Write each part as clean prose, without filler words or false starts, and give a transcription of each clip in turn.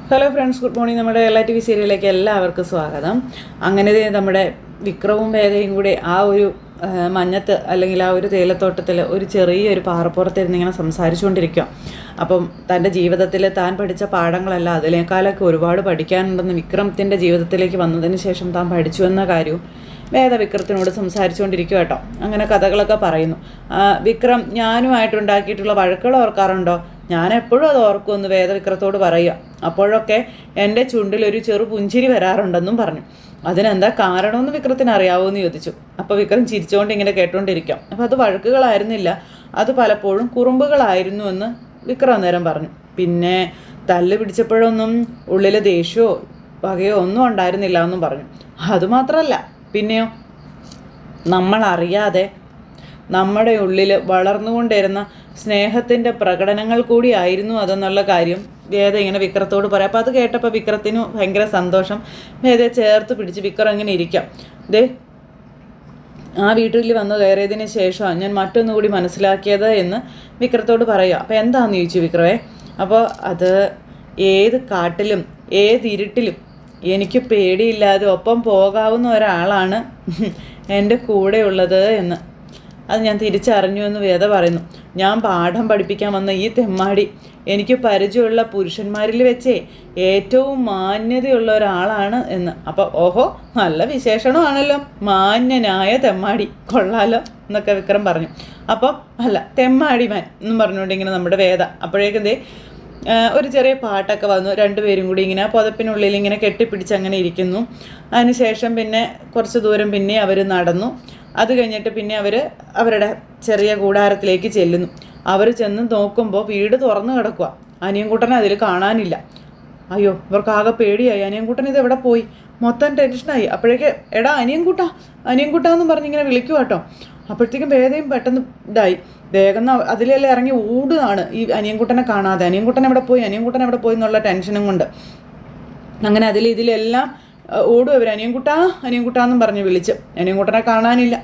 Hello friends, good morning. നമ്മുടെ LITV സീരിയലിലേക്ക് എല്ലാവർക്കും സ്വാഗതം. അങ്ങനെ നമ്മുടെ വിക്രവും വേദയും കൂടി ആ ഒരു മഞ്ഞത്ത് അല്ലെങ്കിൽ ആ ഒരു തേയിലത്തോട്ടത്തിൽ ഒരു ചെറിയൊരു പാറപ്പുറത്തിരുന്ന് ഇങ്ങനെ സംസാരിച്ചുകൊണ്ടിരിക്കുക. അപ്പം തൻ്റെ ജീവിതത്തിൽ താൻ പഠിച്ച പാഠങ്ങളല്ല, അതിനേക്കാളൊക്കെ ഒരുപാട് പഠിക്കാനുണ്ടെന്ന് വിക്രമത്തിൻ്റെ ജീവിതത്തിലേക്ക് വന്നതിന് ശേഷം താൻ പഠിച്ചു എന്ന കാര്യവും വേദ വിക്രത്തിനോട് സംസാരിച്ചുകൊണ്ടിരിക്കുക കേട്ടോ. അങ്ങനെ കഥകളൊക്കെ പറയുന്നു. വിക്രം, ഞാനുമായിട്ടുണ്ടാക്കിയിട്ടുള്ള വഴക്കുകൾ ഓർക്കാറുണ്ടോ? ഞാൻ എപ്പോഴും അത് ഓർക്കുമെന്ന് വേദ വിക്രത്തോട് പറയുക. അപ്പോഴൊക്കെ എൻ്റെ ചുണ്ടിലൊരു ചെറു പുഞ്ചിരി വരാറുണ്ടെന്നും പറഞ്ഞു. അതിനെന്താ കാരണമെന്ന് വിക്രത്തിന് അറിയാവോന്ന് ചോദിച്ചു. അപ്പോൾ വിക്രം ചിരിച്ചുകൊണ്ട് ഇങ്ങനെ കേട്ടുകൊണ്ടിരിക്കാം. അപ്പോൾ അത് വഴക്കുകളായിരുന്നില്ല, അത് പലപ്പോഴും കുറുമ്പുകളായിരുന്നു എന്ന് വിക്രം അന്നേരം പറഞ്ഞു. പിന്നെ തല്ല് പിടിച്ചപ്പോഴൊന്നും ഉള്ളിൽ ദേഷ്യമോ വകയോ ഒന്നും ഉണ്ടായിരുന്നില്ല എന്നും പറഞ്ഞു. അതുമാത്രമല്ല, പിന്നെയോ നമ്മളറിയാതെ നമ്മുടെ ഉള്ളിൽ വളർന്നുകൊണ്ടിരുന്ന സ്നേഹത്തിൻ്റെ പ്രകടനങ്ങൾ കൂടിയായിരുന്നു അതെന്നുള്ള കാര്യം വേദ ഇങ്ങനെ വിക്രത്തോട് പറയാം. അപ്പോൾ അത് കേട്ടപ്പോൾ വിക്രത്തിന് ഭയങ്കര സന്തോഷം. വേദയെ ചേർത്ത് പിടിച്ച് വിക്രം ഇങ്ങനെ ഇരിക്കാം. ദേ, ആ വീട്ടിൽ വന്ന് കയറിയതിന് ശേഷമാണ് ഞാൻ മറ്റൊന്നുകൂടി മനസ്സിലാക്കിയത് എന്ന് വിക്രത്തോട് പറയുക. അപ്പോൾ എന്താണെന്ന് ചോദിച്ചു വിക്രമേ. അപ്പോൾ അത് ഏത് കാട്ടിലും ഏത് ഇരുട്ടിലും എനിക്ക് പേടിയില്ലാതെ ഒപ്പം പോകാവുന്ന ഒരാളാണ് എൻ്റെ കൂടെയുള്ളത് എന്ന് അത് ഞാൻ തിരിച്ചറിഞ്ഞു എന്ന് വേദ പറയുന്നു. ഞാൻ പാഠം പഠിപ്പിക്കാൻ വന്ന ഈ തെമ്മാടി എനിക്ക് പരിചയമുള്ള പുരുഷന്മാരിൽ വെച്ചേ ഏറ്റവും മാന്യതയുള്ള ഒരാളാണ് എന്ന്. അപ്പോൾ ഓഹോ, നല്ല വിശേഷണമാണല്ലോ, മാന്യനായ തെമ്മാടി, കൊള്ളാലോ എന്നൊക്കെ വിക്രം പറഞ്ഞു. അപ്പോൾ അല്ല, തെമ്മാടിമാൻ എന്നും പറഞ്ഞുകൊണ്ട് ഇങ്ങനെ നമ്മുടെ വേദ അപ്പോഴേക്കെന്തേ ഒരു ചെറിയ പാട്ടൊക്കെ വന്നു. രണ്ടുപേരും കൂടി ഇങ്ങനെ പുതപ്പിനുള്ളിൽ ഇങ്ങനെ കെട്ടിപ്പിടിച്ച് അങ്ങനെ ഇരിക്കുന്നു. അതിനുശേഷം പിന്നെ കുറച്ച് ദൂരം പിന്നെ അവർ നടന്നു. അത് കഴിഞ്ഞിട്ട് പിന്നെ അവർ അവരുടെ ചെറിയ കൂടാരത്തിലേക്ക് ചെല്ലുന്നു. അവർ ചെന്ന് നോക്കുമ്പോൾ വീട് തുറന്നു കിടക്കുക. അനിയൻകുട്ടനെ അതിൽ കാണാനില്ല. അയ്യോ, ഇവർക്കാകെ പേടിയായി. അനിയൻകുട്ടൻ ഇത് എവിടെ പോയി? മൊത്തം ടെൻഷനായി. അപ്പോഴേക്ക് എടാ അനിയൻകുട്ടാന്നും പറഞ്ഞിങ്ങനെ വിളിക്കുക കേട്ടോ. അപ്പോഴത്തേക്കും വേദയും പെട്ടെന്ന് ഇതായി. വേഗം അതിലെല്ലാം ഇറങ്ങി ഓടുകയാണ് ഈ അനിയൻകുട്ടനെ കാണാതെ. അനിയൻകുട്ടൻ എവിടെ പോയി എന്നുള്ള ടെൻഷനും കൊണ്ട് അങ്ങനെ ഇതിലെല്ലാം ഓടും അവർ. അനിയൻകുട്ടാന്നും പറഞ്ഞ് വിളിച്ച് അനിയൻകുട്ടനെ കാണാനില്ല.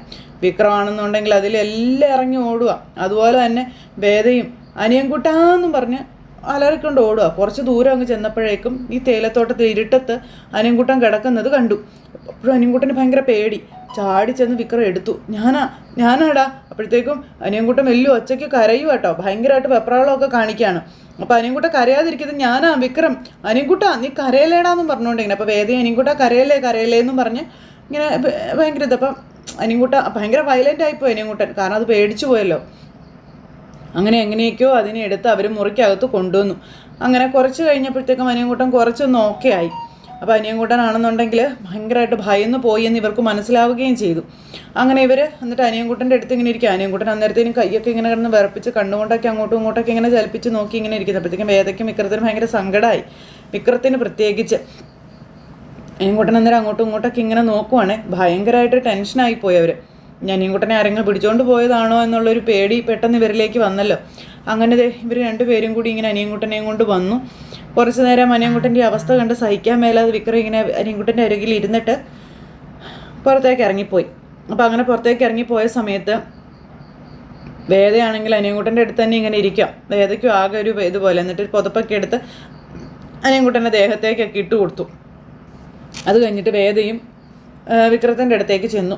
വിക്രമാണെന്നുണ്ടെങ്കിൽ അതിലെല്ലാം ഇറങ്ങി ഓടുക. അതുപോലെ തന്നെ വേദയും അനിയൻകുട്ടാന്നും പറഞ്ഞ് അലറിക്കൊണ്ട് ഓടുക. കുറച്ച് ദൂരം അങ്ങ് ചെന്നപ്പോഴേക്കും ഈ തേയിലത്തോട്ടത്തിൽ ഇരുട്ടത്ത് അനിയൻകുട്ടൻ കിടക്കുന്നത് കണ്ടു. അപ്പോഴും അനിയൻകുട്ടന് ഭയങ്കര പേടി. ചാടി ചെന്ന് വിക്രം എടുത്തു. ഞാനാടാ. അപ്പോഴത്തേക്കും അനിയൻകുട്ടൻ വലിയ ഒച്ചയ്ക്ക് കരയും കേട്ടോ. ഭയങ്കരമായിട്ട് വെപ്രാളമൊക്കെ കാണിക്കുകയാണ്. അപ്പോൾ അനിയൻകുട്ടൻ കരയാതിരിക്കുന്നത് ഞാനാ വിക്രം. അനിയൻകുട്ട നീ കരയലേടാന്നും പറഞ്ഞുകൊണ്ടിങ്ങനെ. അപ്പോൾ വേദയും അനിയൻകുട്ട കരയലേ എന്നും പറഞ്ഞ് ഇങ്ങനെ ഭയങ്കര അപ്പം അനിയൻകുട്ട ഭയങ്കര വയലൻ്റ് ആയിപ്പോയി അനിയൻകുട്ടൻ. കാരണം അത് പേടിച്ചു പോയല്ലോ. അങ്ങനെ എങ്ങനെയൊക്കെയോ അതിനെ എടുത്ത് അവർ മുറിക്കകത്ത് കൊണ്ടുവന്നു. അങ്ങനെ കുറച്ച് കഴിഞ്ഞപ്പോഴത്തേക്കും അനിയൻകുട്ടൻ കുറച്ചൊന്ന് ഓക്കെ ആയി. അപ്പോൾ അനിയൻകുട്ടനാണെന്നുണ്ടെങ്കിൽ ഭയങ്കരമായിട്ട് ഭയന്ന് പോയി എന്ന് ഇവർക്ക് മനസ്സിലാവുകയും ചെയ്തു. അങ്ങനെ ഇവർ എന്നിട്ട് അനിയൻകുട്ടൻ്റെ അടുത്ത് ഇങ്ങനെ ഇരിക്കുക. അനിയൻകുട്ടൻ അന്നേരത്തേനും കൈയൊക്കെ ഇങ്ങനെ കിടന്ന് വിറപ്പിച്ച് കണ്ണുകൊണ്ടൊക്കെ അങ്ങോട്ടും ഇങ്ങോട്ടൊക്കെ ഇങ്ങനെ ചലിപ്പിച്ച് നോക്കി ഇങ്ങനെ ഇരിക്കുന്നത്. അപ്പോഴത്തേക്കും വേദയ്ക്കും വിക്രത്തിനും ഭയങ്കര സങ്കടമായി. വിക്രത്തിന് പ്രത്യേകിച്ച്. അനിയൻകുട്ടൻ അന്നേരം അങ്ങോട്ടും ഇങ്ങോട്ടൊക്കെ ഇങ്ങനെ നോക്കുവാണേ. ഭയങ്കരമായിട്ട് ടെൻഷനായി പോയി അവർ. അനിയൻകുട്ടനെ ആരെങ്കിലും പിടിച്ചുകൊണ്ട് പോയതാണോ എന്നുള്ളൊരു പേടി പെട്ടെന്ന് ഇവരിലേക്ക് വന്നല്ലോ. അങ്ങനെ ഇവർ രണ്ടുപേരും കൂടി ഇങ്ങനെ അനിയൻകുട്ടനെയും കൊണ്ട് വന്നു. കുറച്ച് നേരം അനിയൻകുട്ടൻ്റെ അവസ്ഥ കണ്ട് സഹിക്കാൻ മേലാതെ വിക്രം ഇങ്ങനെ അനിയൻകുട്ടൻ്റെ അരികിൽ ഇരുന്നിട്ട് പുറത്തേക്ക് ഇറങ്ങിപ്പോയി. അപ്പോൾ അങ്ങനെ പുറത്തേക്ക് ഇറങ്ങിപ്പോയ സമയത്ത് വേദയാണെങ്കിൽ അനിയൻകുട്ടൻ്റെ അടുത്ത് തന്നെ ഇങ്ങനെ ഇരിക്കാം. വേദയ്ക്കും ആകെ ഒരു ഇതുപോലെ. എന്നിട്ട് പുതപ്പൊക്കെ എടുത്ത് അനിയൻകുട്ടൻ്റെ ദേഹത്തേക്കൊക്കെ ഇട്ട് കൊടുത്തു. അത് കഴിഞ്ഞിട്ട് വേദയും വിക്രത്തിൻ്റെ അടുത്തേക്ക് ചെന്നു.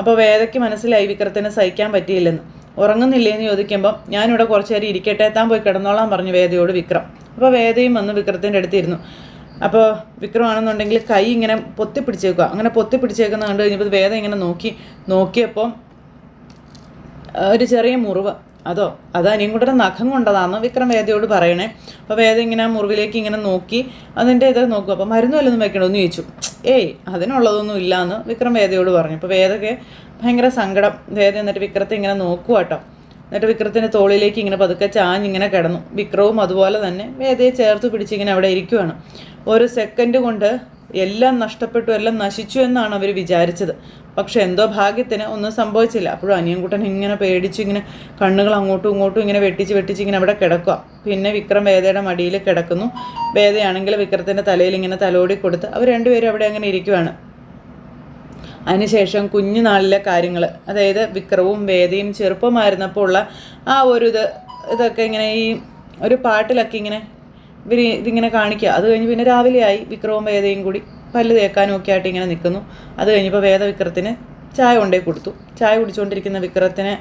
അപ്പോൾ വേദയ്ക്ക് മനസ്സിലായി വിക്രത്തിന് സഹിക്കാൻ പറ്റിയില്ലെന്ന്. ഉറങ്ങുന്നില്ലേന്ന് ചോദിക്കുമ്പോൾ ഞാനിവിടെ കുറച്ച് നേരം ഇരിക്കട്ടെ, താൻ പോയി കിടന്നോളാൻ പറഞ്ഞു വേദയോട് വിക്രം. അപ്പോൾ വേദയും വന്ന് വിക്രത്തിൻ്റെ അടുത്തിരുന്നു. അപ്പോൾ വിക്രമാണെന്നുണ്ടെങ്കിൽ കൈ ഇങ്ങനെ പൊത്തിപ്പിടിച്ചേക്കുക. അങ്ങനെ പൊത്തിപ്പിടിച്ചേക്കുന്ന കണ്ടു കഴിഞ്ഞപ്പോൾ വേദ ഇങ്ങനെ നോക്കിയപ്പോൾ ഒരു ചെറിയ മുറിവ്. അത് അനിയൻകുട്ടൻ്റെ നഖം കൊണ്ടതാണെന്ന് വിക്രം വേദയോട് പറയണേ. അപ്പോൾ വേദ ഇങ്ങനെ ആ മുറിവിലേക്ക് ഇങ്ങനെ നോക്കി അതിൻ്റെ ഇതൊക്കെ നോക്കും. അപ്പോൾ മരുന്ന് വല്ലതും വെക്കണമെന്ന് ചോദിച്ചു. അതിനുള്ളതൊന്നും ഇല്ലയെന്ന് വിക്രം വേദയോട് പറഞ്ഞു. അപ്പോൾ വേദയ്ക്ക് ഭയങ്കര സങ്കടം. വേദ എന്നിട്ട് വിക്രത്തെ ഇങ്ങനെ നോക്കുക കേട്ടോ. എന്നിട്ട് വിക്രത്തിൻ്റെ തോളിലേക്ക് ഇങ്ങനെ പതുക്കെ ചാഞ്ഞിങ്ങനെ കിടന്നു. വിക്രവും അതുപോലെ തന്നെ വേദയെ ചേർത്ത് പിടിച്ചിങ്ങനെ അവിടെ ഇരിക്കുവാണ്. ഒരു സെക്കൻഡ് കൊണ്ട് എല്ലാം നഷ്ടപ്പെട്ടു, എല്ലാം നശിച്ചു എന്നാണ് അവർ വിചാരിച്ചത്. പക്ഷെ എന്തോ ഭാഗ്യത്തിന് ഒന്നും സംഭവിച്ചില്ല. അപ്പോഴും അനിയൻകുട്ടൻ ഇങ്ങനെ പേടിച്ച് ഇങ്ങനെ കണ്ണുകൾ അങ്ങോട്ടും ഇങ്ങോട്ടും ഇങ്ങനെ വെട്ടിച്ച് ഇങ്ങനെ അവിടെ കിടക്കുക. പിന്നെ വിക്രം വേദയുടെ മടിയിൽ കിടക്കുന്നു. വേദയാണെങ്കിൽ വിക്രത്തിൻ്റെ തലയിൽ ഇങ്ങനെ തലോടി കൊടുത്ത് അവർ രണ്ടുപേരും അവിടെ അങ്ങനെ ഇരിക്കുവാണ്. അതിനുശേഷം കുഞ്ഞുനാളിലെ കാര്യങ്ങൾ, അതായത് വിക്രവും വേദയും ചെറുപ്പമായിരുന്നപ്പോൾ ഉള്ള ആ ഒരു ഇതൊക്കെ ഇങ്ങനെ ഈ ഒരു പാട്ടിലൊക്കെ ഇങ്ങനെ ഇതിങ്ങനെ കാണിക്കുക. അത് കഴിഞ്ഞ് പിന്നെ രാവിലെയായി. വിക്രവും വേദയും കൂടി പല്ല് തേക്കാനും ഒക്കെ ആയിട്ട് ഇങ്ങനെ നിൽക്കുന്നു. അത് കഴിഞ്ഞപ്പോൾ വേദ വിക്രത്തിന് ചായ കൊണ്ടേ കൊടുത്തു. ചായ കുടിച്ചുകൊണ്ടിരിക്കുന്ന വിക്രത്തിനെ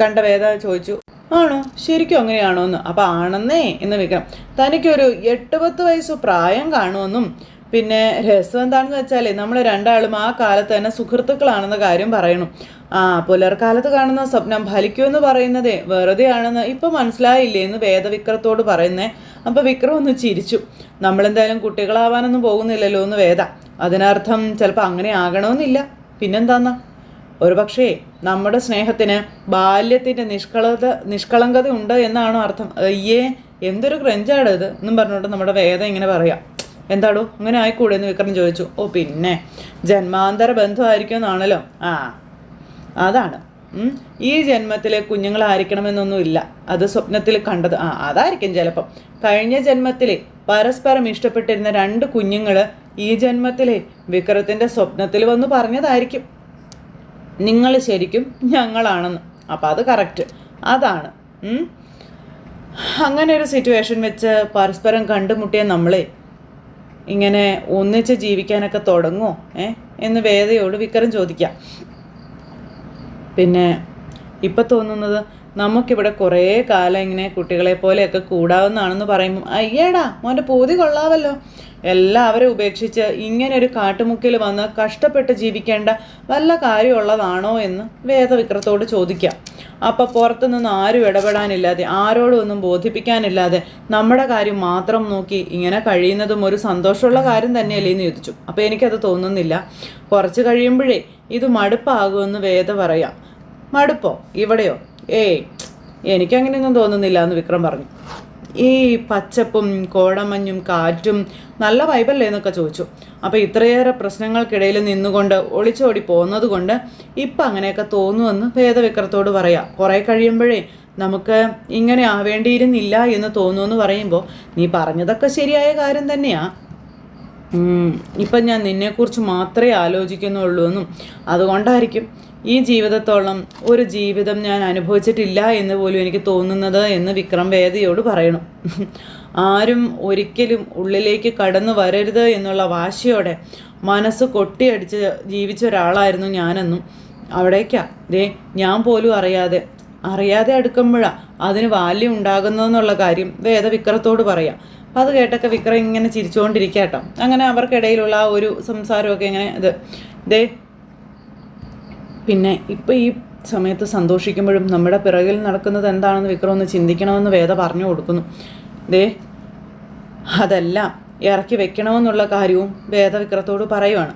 കണ്ട വേദ ചോദിച്ചു, ആണോ, ശരിക്കും അങ്ങനെയാണോ എന്ന്. അപ്പം ആണെന്നേ എന്ന് വിക്രം. തനിക്കൊരു 8-10 വയസ്സ് പ്രായം കാണുമെന്നും പിന്നെ രസം എന്താണെന്ന് വെച്ചാൽ നമ്മൾ രണ്ടാളും ആ കാലത്ത് തന്നെ സുഹൃത്തുക്കളാണെന്ന കാര്യം പറയണം. പുലർക്കാലത്ത് കാണുന്ന സ്വപ്നം ഫലിക്കുമെന്ന് പറയുന്നതേ വെറുതെ ആണെന്ന് ഇപ്പം മനസ്സിലായില്ലേ എന്ന് വേദവിക്രത്തോട് പറയുന്നേ. അപ്പം വിക്രം ഒന്ന് ചിരിച്ചു. നമ്മളെന്തായാലും കുട്ടികളാവാനൊന്നും പോകുന്നില്ലല്ലോ എന്ന് വേദ. അതിനർത്ഥം ചിലപ്പോൾ അങ്ങനെ ആകണമെന്നില്ല. പിന്നെന്താന്നാ, ഒരു പക്ഷേ നമ്മുടെ സ്നേഹത്തിന് ബാല്യത്തിൻ്റെ നിഷ്കളങ്കത ഉണ്ട് എന്നാണോ അർത്ഥം? അയ്യേ, എന്തൊരു ക്രഞ്ചാണ് ഇത് എന്നും പറഞ്ഞുകൊണ്ട് നമ്മുടെ വേദ ഇങ്ങനെ പറയാം. എന്താടോ അങ്ങനെ ആയിക്കൂടെ എന്ന് വിക്രം ചോദിച്ചു. ഓ പിന്നെ ജന്മാന്തര ബന്ധമായിരിക്കും എന്നാണല്ലോ. അതാണ് ഈ ജന്മത്തിലെ കുഞ്ഞുങ്ങളായിരിക്കണമെന്നൊന്നുമില്ല, അത് സ്വപ്നത്തിൽ കണ്ടത്. അതായിരിക്കും ചിലപ്പം. കഴിഞ്ഞ ജന്മത്തിലെ പരസ്പരം ഇഷ്ടപ്പെട്ടിരുന്ന 2 കുഞ്ഞുങ്ങൾ ഈ ജന്മത്തിലെ വിക്രത്തിൻ്റെ സ്വപ്നത്തിൽ വന്ന് പറഞ്ഞതായിരിക്കും, നിങ്ങൾ ശരിക്കും ഞങ്ങളാണെന്ന്. അപ്പം അത് കറക്റ്റ്, അതാണ്. അങ്ങനെ ഒരു സിറ്റുവേഷൻ വെച്ച് പരസ്പരം കണ്ടുമുട്ടിയ നമ്മളെ ഇങ്ങനെ ഒന്നിച്ച് ജീവിക്കാനൊക്കെ തുടങ്ങുമോ എന്ന് വേദയോട് വിക്രം ചോദിക്കാം. പിന്നെ ഇപ്പം തോന്നുന്നത് നമുക്കിവിടെ കുറേ കാലം ഇങ്ങനെ കുട്ടികളെ പോലെയൊക്കെ കൂടാവുന്നതാണെന്ന് പറയുമ്പം അയ്യേടാ മോൻ്റെ പൂതി കൊള്ളാവല്ലോ. എല്ലാവരും ഉപേക്ഷിച്ച് ഇങ്ങനെ ഒരു കാട്ടുമുക്കിൽ വന്ന് കഷ്ടപ്പെട്ട് ജീവിക്കേണ്ട വല്ല കാര്യമുള്ളതാണോ എന്ന് വേദവിക്രത്തോട് ചോദിക്കാം. അപ്പം പുറത്തുനിന്ന് ആരും ഇടപെടാനില്ലാതെ ആരോടും ഒന്നും ബോധിപ്പിക്കാനില്ലാതെ നമ്മുടെ കാര്യം മാത്രം നോക്കി ഇങ്ങനെ കഴിയുന്നതും ഒരു സന്തോഷമുള്ള കാര്യം തന്നെയല്ലേ എന്ന് ചോദിച്ചു. അപ്പോൾ എനിക്കത് തോന്നുന്നില്ല. കുറച്ച് കഴിയുമ്പോഴേ ഇത് മടുപ്പാകുമെന്ന് വേദ പറയാം. മടുപ്പോ ഇവിടെയോ? എനിക്കങ്ങനെയൊന്നും തോന്നുന്നില്ല എന്ന് വിക്രം പറഞ്ഞു. ഈ പച്ചപ്പും കോടമഞ്ഞും കാറ്റും നല്ല വൈബല്ലേ എന്നൊക്കെ ചോദിച്ചു. അപ്പോൾ ഇത്രയേറെ പ്രശ്നങ്ങൾക്കിടയിൽ നിന്നുകൊണ്ട് ഒളിച്ചോടി പോകുന്നത് കൊണ്ട് ഇപ്പം അങ്ങനെയൊക്കെ തോന്നുമെന്ന് വേദവിക്രത്തോട് പറയാം. കുറേ കഴിയുമ്പോഴേ നമുക്ക് ഇങ്ങനെ ആവേണ്ടിയിരുന്നില്ല എന്ന് തോന്നുമെന്ന് പറയുമ്പോൾ നീ പറഞ്ഞതൊക്കെ ശരിയായ കാര്യം തന്നെയാണ്. ഇപ്പം ഞാൻ നിന്നെക്കുറിച്ച് മാത്രമേ ആലോചിക്കുന്നുള്ളൂ എന്നും അതുകൊണ്ടായിരിക്കും ഈ ജീവിതത്തോളം ഒരു ജീവിതം ഞാൻ അനുഭവിച്ചിട്ടില്ല എന്ന് പോലും എനിക്ക് തോന്നുന്നത് എന്ന് വിക്രം വേദയോട് പറയണം. ആരും ഒരിക്കലും ഉള്ളിലേക്ക് കടന്നു വരരുത് എന്നുള്ള വാശിയോടെ മനസ്സ് കൊട്ടിയടിച്ച് ജീവിച്ച ഒരാളായിരുന്നു ഞാനെന്നും അവിടേക്കാ ഞാൻ പോലും അറിയാതെ അടുക്കുമ്പോഴാണ് അതിന് വാല്യം ഉണ്ടാകുന്നതെന്നുള്ള കാര്യം വേദ വിക്രത്തോട് പറയാം. അപ്പം അത് കേട്ടൊക്കെ വിക്രം ഇങ്ങനെ ചിരിച്ചുകൊണ്ടിരിക്കട്ടോ. അങ്ങനെ അവർക്കിടയിലുള്ള ആ ഒരു സംസാരമൊക്കെ ഇങ്ങനെ പിന്നെ ഇപ്പം ഈ സമയത്ത് സന്തോഷിക്കുമ്പോഴും നമ്മുടെ പിറകിൽ നടക്കുന്നത് എന്താണെന്ന് വിക്രം ഒന്ന് ചിന്തിക്കണമെന്ന് വേദ പറഞ്ഞു കൊടുക്കുന്നു. അതെല്ലാം ഇറക്കി വെക്കണമെന്നുള്ള കാര്യവും വേദ വിക്രത്തോട് പറയുവാണ്.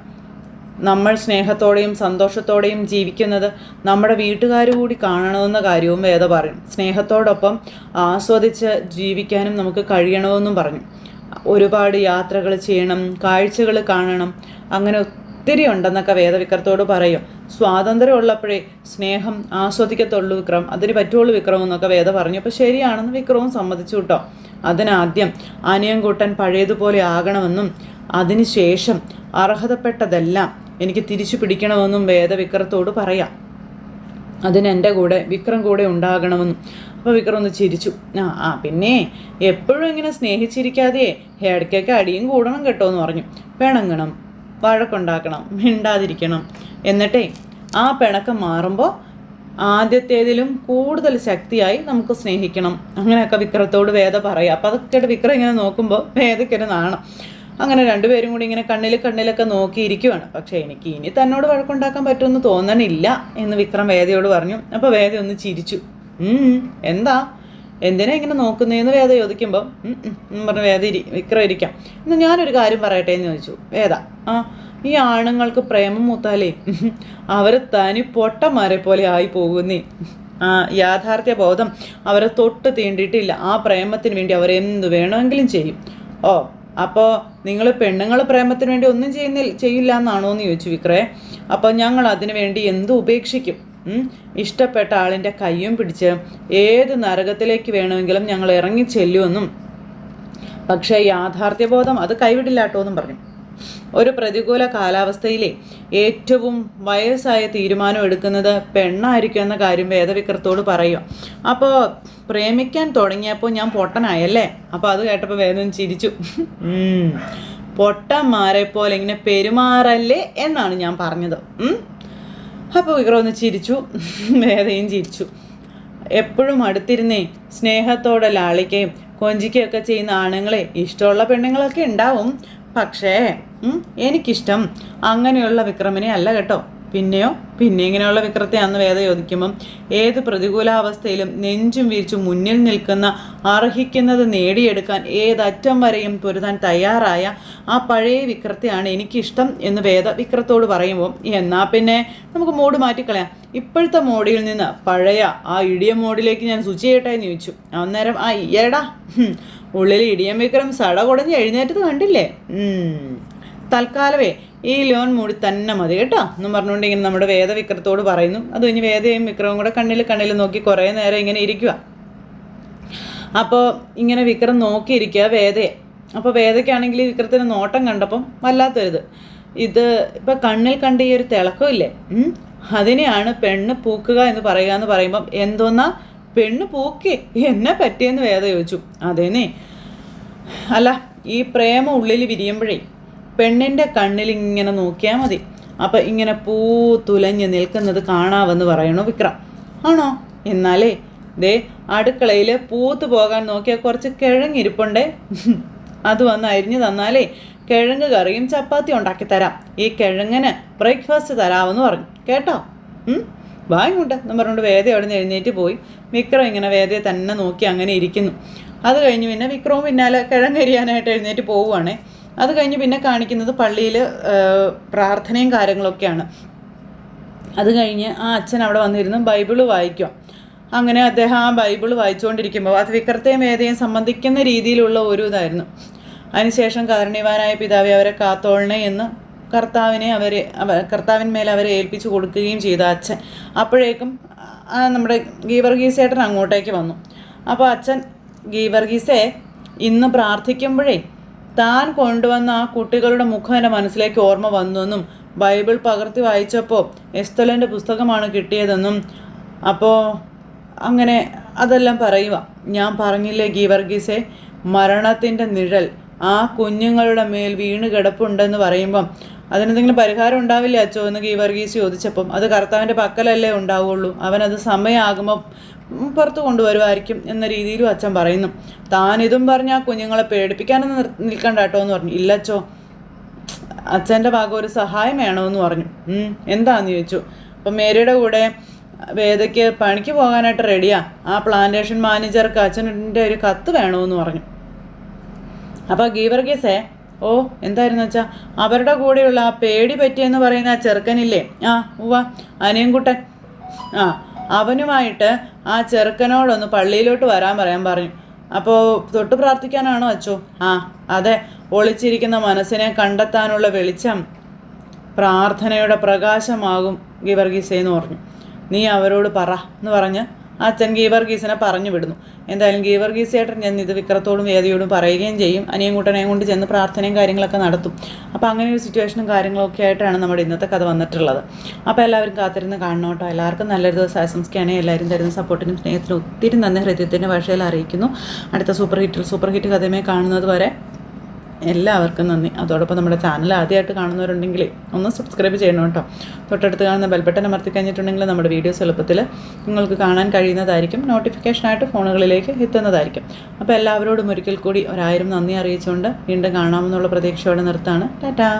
നമ്മൾ സ്നേഹത്തോടെയും സന്തോഷത്തോടെയും ജീവിക്കുന്നത് നമ്മുടെ വീട്ടുകാർ കൂടി കാണണമെന്ന കാര്യവും വേദ പറയും. സ്നേഹത്തോടൊപ്പം ആസ്വദിച്ച് ജീവിക്കാനും നമുക്ക് കഴിയണമെന്നും പറഞ്ഞു. ഒരുപാട് യാത്രകൾ ചെയ്യണം, കാഴ്ചകൾ കാണണം, അങ്ങനെ ഒത്തിരി ഉണ്ടെന്നൊക്കെ വേദവിക്രത്തോട് പറയും. സ്വാതന്ത്ര്യം ഉള്ളപ്പോഴേ സ്നേഹം ആസ്വദിക്കത്തുള്ളൂ വിക്രം, അതിന് പറ്റുള്ളൂ വിക്രം എന്നൊക്കെ വേദ പറഞ്ഞു. അപ്പോൾ ശരിയാണെന്ന് വിക്രവും സമ്മതിച്ചു കേട്ടോ. അതിനാദ്യം ആനയൻകൂട്ടൻ പഴയതുപോലെ ആകണമെന്നും അതിനുശേഷം അർഹതപ്പെട്ടതെല്ലാം എനിക്ക് തിരിച്ചു പിടിക്കണമെന്നും വേദവിക്രത്തോട് പറയാം. അതിനെൻ്റെ കൂടെ വിക്രം കൂടെ ഉണ്ടാകണമെന്നും. അപ്പോൾ വിക്രം ഒന്ന് ചിരിച്ചു. പിന്നെ എപ്പോഴും ഇങ്ങനെ സ്നേഹിച്ചിരിക്കാതെ ഇടയ്ക്കൊക്കെ അടിയും കൂടണം കേട്ടോ എന്ന് പറഞ്ഞു. പിണങ്ങണം, വഴക്കുണ്ടാക്കണം, മിണ്ടാതിരിക്കണം, എന്നിട്ടേ ആ പിണക്കം മാറുമ്പോൾ ആദ്യത്തേതിലും കൂടുതൽ ശക്തിയായി നമുക്ക് സ്നേഹിക്കണം. അങ്ങനെയൊക്കെ വിക്രത്തോട് വേദ പറയാം. അപ്പോൾ അതൊക്കെ വിക്രം ഇങ്ങനെ നോക്കുമ്പോൾ വേദയ്ക്കൊരു നാണം. അങ്ങനെ രണ്ടുപേരും കൂടി ഇങ്ങനെ കണ്ണിലൊക്കെ നോക്കിയിരിക്കുവാണ്. പക്ഷേ എനിക്ക് ഇനി തന്നോട് വഴക്കുണ്ടാക്കാൻ പറ്റുമെന്ന് തോന്നണില്ല എന്ന് വിക്രം വേദയോട് പറഞ്ഞു. അപ്പോൾ വേദ ഒന്ന് ചിരിച്ചു. എന്തിനാ ഇങ്ങനെ നോക്കുന്നതെന്ന് വേദ ചോദിക്കുമ്പോൾ പറഞ്ഞു വിക്രം ഇരിക്കാം. ഇന്ന് ഞാനൊരു കാര്യം പറയട്ടെ എന്ന് ചോദിച്ചു വേദ. ഈ ആണുങ്ങൾക്ക് പ്രേമം മൂത്താലേ അവർ തനി പൊട്ടന്മാരെ പോലെ ആയി പോകുന്നേ. യാഥാർത്ഥ്യ ബോധം അവരെ തൊട്ട് തീണ്ടിയിട്ടില്ല. ആ പ്രേമത്തിന് വേണ്ടി അവരെന്ത് വേണമെങ്കിലും ചെയ്യും. അപ്പോൾ നിങ്ങൾ പെണ്ണുങ്ങൾ പ്രേമത്തിന് വേണ്ടി ഒന്നും ചെയ്യില്ല എന്നാണോ എന്ന് ചോദിച്ചു വിക്രേ. അപ്പോൾ ഞങ്ങൾ അതിനു വേണ്ടി എന്തും ഉപേക്ഷിക്കും. ഇഷ്ടപ്പെട്ട ആളിൻ്റെ കയ്യും പിടിച്ച് ഏത് നരകത്തിലേക്ക് വേണമെങ്കിലും ഞങ്ങൾ ഇറങ്ങി ചെല്ലുമെന്നും, പക്ഷേ യാഥാർത്ഥ്യബോധം അത് കൈവിടില്ല കേട്ടോ എന്നും പറഞ്ഞു. ഒരു പ്രതികൂല കാലാവസ്ഥയിലെ ഏറ്റവും വയസ്സായ തീരുമാനം എടുക്കുന്നത് പെണ്ണായിരിക്കും എന്ന കാര്യം വേദവിക്രത്തോട് പറയുക. അപ്പോൾ പ്രേമിക്കാൻ തുടങ്ങിയപ്പോൾ ഞാൻ പൊട്ടനായല്ലേ? അപ്പോൾ അത് കേട്ടപ്പോൾ വേദം ചിരിച്ചു. പൊട്ടന്മാരെ പോലെ ഇങ്ങനെ പെരുമാറല്ലേ എന്നാണ് ഞാൻ പറഞ്ഞത്. അപ്പോൾ വിക്രം ഒന്ന് ചിരിച്ചു, വേദയും ചിരിച്ചു. എപ്പോഴും അടുത്തിരുന്നേ സ്നേഹത്തോടെ ലാളിക്കുകയും കൊഞ്ചിക്കുകയൊക്കെ ചെയ്യുന്ന ആണുങ്ങളെ ഇഷ്ടമുള്ള പെണ്ണുങ്ങളൊക്കെ ഉണ്ടാവും. പക്ഷേ എനിക്കിഷ്ടം അങ്ങനെയുള്ള വിക്രമിനെ അല്ല കേട്ടോ. പിന്നെ ഇങ്ങനെയുള്ള വിക്രത്തെയാണെന്ന് വേദ ചോദിക്കുമ്പം ഏത് പ്രതികൂലാവസ്ഥയിലും നെഞ്ചും വിരിച്ചു മുന്നിൽ നിൽക്കുന്ന, അർഹിക്കുന്നത് നേടിയെടുക്കാൻ ഏതറ്റം വരെയും പൊരുതാൻ തയ്യാറായ ആ പഴയ വിക്രത്തെയാണ് എനിക്കിഷ്ടം എന്ന് വേദ വിക്രത്തോട് പറയുമ്പോൾ, എന്നാൽ പിന്നെ നമുക്ക് മോഡ് മാറ്റിക്കളയാം. ഇപ്പോഴത്തെ മോഡിൽ നിന്ന് പഴയ ആ ഇടിയം മോഡിലേക്ക് ഞാൻ സ്വിച്ച് ചെയ്യട്ടെ എന്ന് ചോദിച്ചു. അന്നേരം എടാ ഉള്ളിൽ ഇടിയം വിക്രം സട കുടഞ്ഞ് എഴുന്നേറ്റത് കണ്ടില്ലേ? തൽക്കാലമേ ഈ ലോൺ മൂടി തന്നെ മതി കേട്ടോ എന്നും പറഞ്ഞുകൊണ്ട് ഇങ്ങനെ നമ്മുടെ വേദവിക്രത്തോട് പറയുന്നു. അത് കഴിഞ്ഞ് വേദയും വിക്രവും കൂടെ കണ്ണിൽ നോക്കി കുറേ നേരം ഇങ്ങനെ ഇരിക്കുക. അപ്പോൾ ഇങ്ങനെ വിക്രം നോക്കിയിരിക്കുക വേദയെ. അപ്പോൾ വേദയ്ക്കാണെങ്കിൽ വിക്രത്തിന് നോട്ടം കണ്ടപ്പം വല്ലാത്തൊരിത്. ഇത് ഇപ്പം കണ്ണിൽ കണ്ട ഈ ഒരു തിളക്കമില്ലേ, അതിനെയാണ് പെണ്ണ് പൂക്കുക എന്ന് പറയുക എന്ന് പറയുമ്പം എന്തോന്നാ പെണ്ണ് പൂക്കേ എന്നെ പറ്റിയെന്ന് വേദ ചോദിച്ചു. അതേന്നേ, അല്ല ഈ പ്രേമം ഉള്ളിൽ വിരിയുമ്പോഴേ പെണ്ണിൻ്റെ കണ്ണിൽ ഇങ്ങനെ നോക്കിയാൽ മതി, അപ്പം ഇങ്ങനെ പൂത്തുലഞ്ഞ് നിൽക്കുന്നത് കാണാമെന്ന് പറയണു വിക്രം. ആണോ? എന്നാലേ ദേ അടുക്കളയിൽ പൂത്ത് പോകാൻ നോക്കിയാൽ കുറച്ച് കിഴങ്ങിരിപ്പുണ്ടേ, അത് വന്ന് അരിഞ്ഞു തന്നാലേ കിഴങ്ങ് കറിയും ചപ്പാത്തി ഉണ്ടാക്കി തരാം, ഈ കിഴങ്ങിന് ബ്രേക്ക്ഫാസ്റ്റ് തരാമെന്ന് പറഞ്ഞു. കേട്ടോ? വാങ്ങിക്കൊണ്ട് എന്ന് പറഞ്ഞുകൊണ്ട് വേദ അവിടെ നിന്ന് എഴുന്നേറ്റ് പോയി. വിക്രം ഇങ്ങനെ വേദയെ തന്നെ നോക്കി അങ്ങനെ ഇരിക്കുന്നു. അത് കഴിഞ്ഞ് പിന്നെ വിക്രവും പിന്നാലെ കിഴങ്ങരിയാനായിട്ട് എഴുന്നേറ്റ് പോവുകയാണേ. അത് കഴിഞ്ഞ് പിന്നെ കാണിക്കുന്നത് പള്ളിയിൽ പ്രാർത്ഥനയും കാര്യങ്ങളൊക്കെയാണ്. അത് കഴിഞ്ഞ് ആ അച്ഛൻ അവിടെ വന്നിരുന്ന് ബൈബിള് വായിക്കുക. അങ്ങനെ അദ്ദേഹം ആ ബൈബിള് വായിച്ചുകൊണ്ടിരിക്കുമ്പോൾ അത് വിക്രത്തെയും വേദയും സംബന്ധിക്കുന്ന രീതിയിലുള്ള ഒരു ഇതായിരുന്നു. അതിനുശേഷം കാരുണ്യവാനായ പിതാവെ അവരെ കാത്തോളണേ എന്ന് കർത്താവിന്മേൽ അവരെ ഏൽപ്പിച്ചു കൊടുക്കുകയും ചെയ്ത അച്ഛൻ. അപ്പോഴേക്കും നമ്മുടെ ഗീവർഗീസേട്ടൻ അങ്ങോട്ടേക്ക് വന്നു. അപ്പോൾ അച്ഛൻ ഗീവർഗീസെ ഇന്ന് പ്രാർത്ഥിക്കുമ്പോഴേ താൻ കൊണ്ടുവന്ന ആ കുട്ടികളുടെ മുഖം എൻ്റെ മനസ്സിലേക്ക് ഓർമ്മ വന്നുവെന്നും ബൈബിൾ പകർത്തി വായിച്ചപ്പോൾ എസ്തോലിൻ്റെ പുസ്തകമാണ് കിട്ടിയതെന്നും അപ്പോൾ അങ്ങനെ അതെല്ലാം പറയുക. ഞാൻ പറഞ്ഞില്ലേ ഗീവർഗീസെ, മരണത്തിൻ്റെ നിഴൽ ആ കുഞ്ഞുങ്ങളുടെ മേൽ വീണ് കിടപ്പുണ്ടെന്ന് പറയുമ്പം അതിനെന്തെങ്കിലും പരിഹാരം ഉണ്ടാവില്ല അച്ചോ എന്ന് ഗീവർഗീസ് ചോദിച്ചപ്പം അത് കർത്താവിൻ്റെ പക്കലല്ലേ ഉണ്ടാവുള്ളൂ, അവനത് സമയമാകുമ്പോൾ പുറത്ത് കൊണ്ടുവരുമായിരിക്കും എന്ന രീതിയിലും അച്ഛൻ പറയുന്നു. താനിതും പറഞ്ഞ് ആ കുഞ്ഞുങ്ങളെ പേടിപ്പിക്കാനൊന്നും നിൽക്കണ്ട കേട്ടോ എന്ന് പറഞ്ഞു. ഇല്ലച്ചോ, അച്ഛൻ്റെ ഭാഗം ഒരു സഹായം വേണമെന്ന് പറഞ്ഞു. എന്താണെന്ന് ചോദിച്ചു. അപ്പം മേരിയുടെ കൂടെ വേദയ്ക്ക് പണിക്ക് പോകാനായിട്ട് റെഡിയാ, ആ പ്ലാന്റേഷൻ മാനേജർക്ക് അച്ഛൻ്റെ ഒരു കത്ത് വേണമെന്ന് പറഞ്ഞു. അപ്പോൾ ഗീവർഗീസേ, ഓ എന്തായിരുന്നു വെച്ചാൽ അവരുടെ കൂടെയുള്ള ആ പേടി പറ്റിയെന്ന് പറയുന്ന ആ ചെറുക്കനില്ലേ, അനിയൻകുട്ടൻ, അവനുമായിട്ട് ആ ചെറുക്കനോടൊന്ന് പള്ളിയിലോട്ട് വരാൻ പറയാൻ പറഞ്ഞു. അപ്പോൾ തൊട്ട് പ്രാർത്ഥിക്കാനാണോ അച്ചോ? അതെ, ഒളിച്ചിരിക്കുന്ന മനസ്സിനെ കണ്ടെത്താനുള്ള വെളിച്ചം പ്രാർത്ഥനയുടെ പ്രകാശമാകും ഗീവർഗീസേന്ന് പറഞ്ഞു. നീ അവരോട് പറ എന്ന് പറഞ്ഞ് അച്ഛൻ ഗീവർഗീസിനെ പറഞ്ഞു വിടുന്നു. എന്തായാലും ഗീവർഗീസേട്ടൻ ചെന്ന് ഇത് വിക്രത്തോടും വേദയോടും പറയുകയും ചെയ്യും. അനിയൻകുട്ടനെയും കൊണ്ട് ചെന്ന് പ്രാർത്ഥനയും കാര്യങ്ങളൊക്കെ നടത്തും. അപ്പോൾ അങ്ങനെ ഒരു സിറ്റുവേഷനും കാര്യങ്ങളൊക്കെ ആയിട്ടാണ് നമ്മുടെ ഇന്നത്തെ കഥ വന്നിട്ടുള്ളത്. അപ്പോൾ എല്ലാവരും കാത്തിരുന്ന് കാണണം കേട്ടോ. എല്ലാവർക്കും നല്ലൊരു ദിവസം ആശംസിക്കുകയാണ്. എല്ലാവരും തരുന്ന സപ്പോർട്ടിനും സ്നേഹത്തിനും ഒത്തിരി നന്ദി ഹൃദയത്തിൻ്റെ ഭാഷയിൽ അറിയിക്കുന്നു. അടുത്ത സൂപ്പർ ഹിറ്റ് കഥയുമായി കാണുന്നത് വരെ എല്ലാവർക്കും നന്ദി. അതോടൊപ്പം നമ്മുടെ ചാനൽ ആദ്യമായിട്ട് കാണുന്നവരുണ്ടെങ്കിൽ ഒന്ന് സബ്സ്ക്രൈബ് ചെയ്യണം കേട്ടോ. തൊട്ടടുത്ത് കാണുന്ന ബെൽബട്ടൺ അമർത്തി കഴിഞ്ഞിട്ടുണ്ടെങ്കിൽ നമ്മുടെ വീഡിയോസ് എളുപ്പത്തിൽ നിങ്ങൾക്ക് കാണാൻ കഴിയുന്നതായിരിക്കും, നോട്ടിഫിക്കേഷനായിട്ട് ഫോണുകളിലേക്ക് എത്തുന്നതായിരിക്കും. അപ്പോൾ എല്ലാവരോടും ഒരിക്കൽ കൂടി 1000 നന്ദി അറിയിച്ചുകൊണ്ട് വീണ്ടും കാണാമെന്നുള്ള പ്രതീക്ഷയോടെ നിർത്താണ്. ടാറ്റാ.